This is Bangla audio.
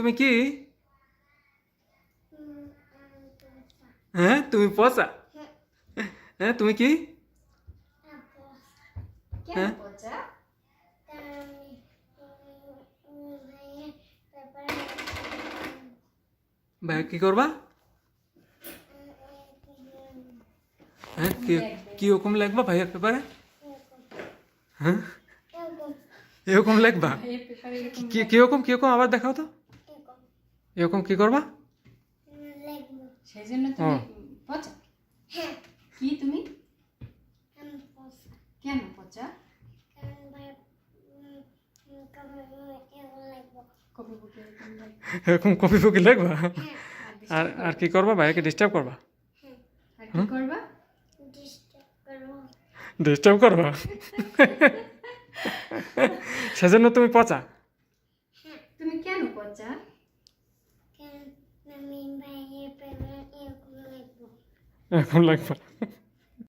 তুমি কি? হ্যাঁ তুমি পচা। হ্যাঁ তুমি কি? হ্যাঁ ভাই কি করবা? হ্যাঁ কি হুকুম লিখবা ভাইয়ের পেপারে? হ্যাঁ এরকম লিখবা? কি হুকুম আবার দেখাও তো। এরকম কি করবা? সেই জন্য তুমি পচা? কি তুমি কেন পচা? এরকম কপি ফপি লিখবা? আর কি করবা? ভাইয়াকে ডিস্টার্ব করবা? আর কি করবা? ডিস্টার্ব করবা? সেজন্য তুমি পচা? তুমি কেন পচা? এরকম লাগবা?